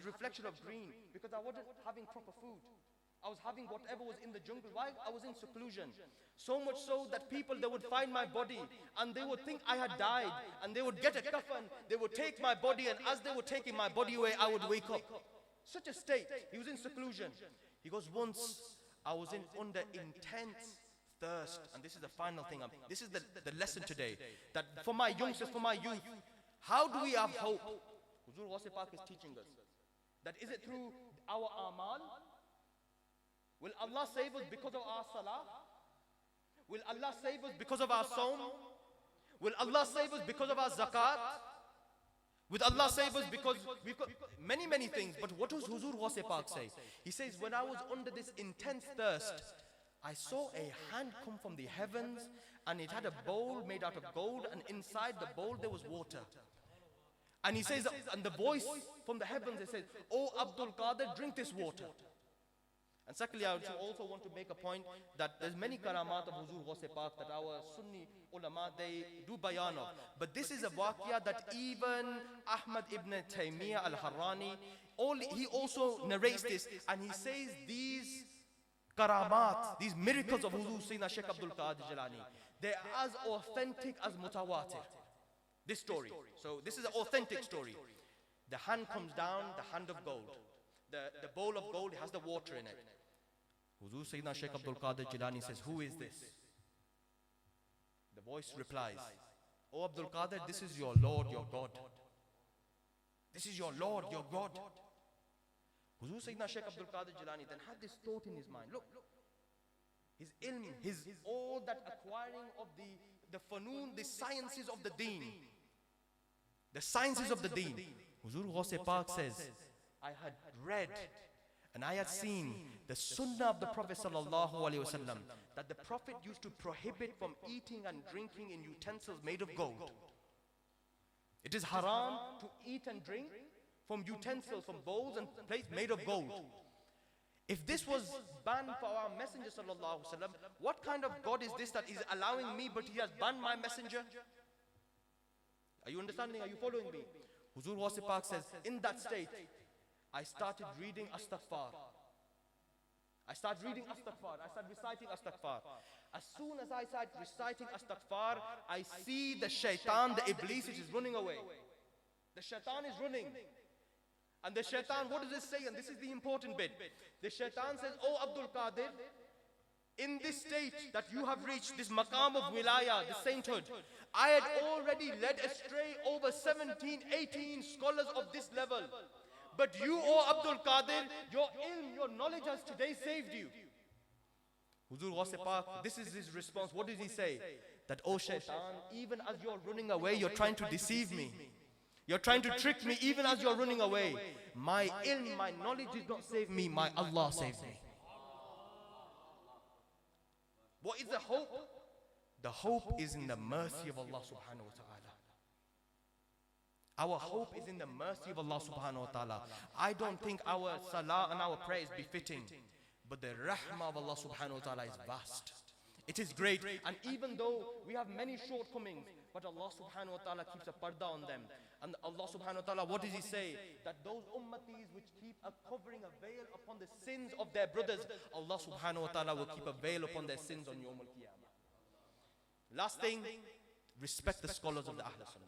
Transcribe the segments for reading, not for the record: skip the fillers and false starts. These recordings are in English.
had reflection of green because I wasn't having proper food. I was having whatever was in the jungle. Why? I was in seclusion. So much so that people, they would find my body and they would think I had died, and they would get a coffin, they would take my body, and as they were taking my body away, I would wake up. Such a state. He was in seclusion. He goes, once I was under intense thirst, and this is the final thing. This is the lesson today, that for my youngsters, for my youth, how do we have hope? Huzur Ghaus Pak is teaching us that is it through our amal? Will Allah save us because of our salah? Will Allah save us because of our sawm? Will Allah save us because of our zakat? Will Allah save us because we've got many things? But what does Huzur Ghaus Pak say? He says, when I was under this intense thirst, I saw a hand come from the heavens, and it had a bowl made out of gold, and inside the bowl there was water. And he says, and the voice from the heavens, it says, "Oh Abdul Qadir, drink this water." And secondly, I also want to make a point that there's many karamat of Huzur Ghaus Pak that our Sunni ulama, they do bayan of. But this is a waqiyah that even Ahmad ibn Taymiyyah al-Harrani, he also narrates this, and he says these karamat, these miracles of Huzur Sayyidina Shaykh Abdul Qadir Jilani, they're as authentic as mutawatir. This story. So this is an authentic story. The hand comes down, the hand of gold. The bowl of gold has the water in it. Huzur Sayyidina Shaykh Abdul Qadir Jilani says, "Who is this?" The voice replies, "Oh Abdul Qadir, this is your Lord, your God. This is your Lord, your God." Huzur Sayyidina Shaykh Abdul Qadir Jilani then had this thought in his mind. Look, his ilm, his all that acquiring of the fanun, the sciences of the deen. The sciences of the deen. Huzur Ghaus Pak says, I had read and I had seen the sunnah of the Prophet sallallahu alaihi wasallam, that the Prophet used to prohibit from eating and drinking in utensils made of gold. It is haram to eat and drink from utensils, from bowls and plates made of gold. If this was banned for our Messenger sallallahu alaihi wasallam, what kind of God is this that is allowing me, but he has banned my Messenger? Are you understanding? Are you following me? Huzur Ghaus Pak says, in that state, I started reading astaghfar. I started reading astaghfar. I started reciting astaghfar. As soon as I started reciting astaghfar, I see the shaitan, the iblis, which is running away. The shaitan is running. And the shaitan, what does it say? And this is the important bit. The shaitan says, "Oh Abdul Qadir, in this state that you have reached, this maqam of wilaya, the sainthood, I had already led astray over 17, 18 scholars of this level. But you, O Abdul Qadir, your ilm, your knowledge has today saved you." Huzur Ghaus Pak, this is his response. What does he say? That, "Oh shaitan, even as you're running away, you're trying to deceive me. You're trying to trick me even as you're running away. My ilm, my knowledge did not save me, my Allah saved me." What is the hope? The hope is in the mercy of Allah subhanahu wa ta'ala. Our hope is in the mercy of Allah subhanahu wa ta'ala. I don't think our salah and our prayer is befitting, but the rahmah of Allah subhanahu wa ta'ala is vast. It is great. And even though we have many shortcomings, but Allah subhanahu wa ta'ala keeps a parda on them. And Allah subhanahu wa ta'ala, what does he say? That those ummatis which keep covering a veil upon the sins of their brothers, Allah subhanahu wa ta'ala will keep a veil upon their sins on Yawm al-Qiyamah. Last thing, respect the scholars of the Ahl Sunnah.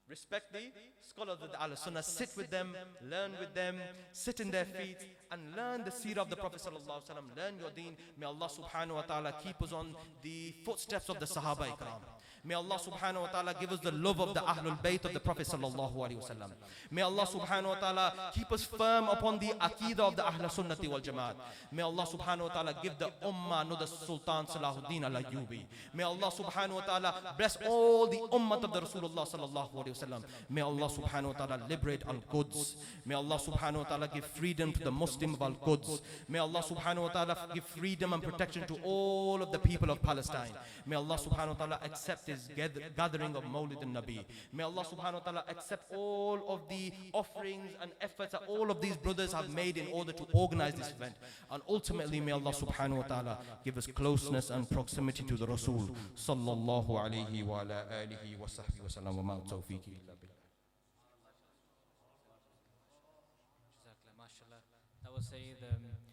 Respect the scholars of the Ahl Sunnah. Sit with them, learn with them, sit in their feet and learn the seerah of the Prophet sallallahu alaihi wasallam. Learn your deen. May Allah subhanahu wa ta'ala keep us on the footsteps of the Sahaba Ikram. May Allah subhanahu wa ta'ala give us the love of the Ahlul Bayt of the Prophet sallallahu alaihi wasallam. May Allah subhanahu wa ta'ala keep us firm upon the Aqidah of the Ahl Sunnati wal Jamaat. May Allah subhanahu wa ta'ala give the Ummah no the Sultan Salahuddin al-Ayyubi. May Allah subhanahu wa ta'ala bless all the Ummah of the Rasulullah sallallahu alaihi wasallam. May Allah subhanahu wa ta'ala liberate Al-Quds. May Allah subhanahu wa ta'ala give freedom to the Muslim of Al-Quds. May Allah subhanahu wa ta'ala give freedom and protection to all of the people of Palestine. May Allah subhanahu wa ta'ala accept this gathering of Mawlid and Nabi. May Allah subhanahu wa ta'ala accept all of the offerings and efforts that all of these brothers have made in order to organize this event. And ultimately may Allah subhanahu wa ta'ala give us closeness and proximity to the Rasul sallallahu alayhi wa ala alihi wa sahbihi wa sallam wa ma tawfiqi illa billah. mashallah. That was Syed.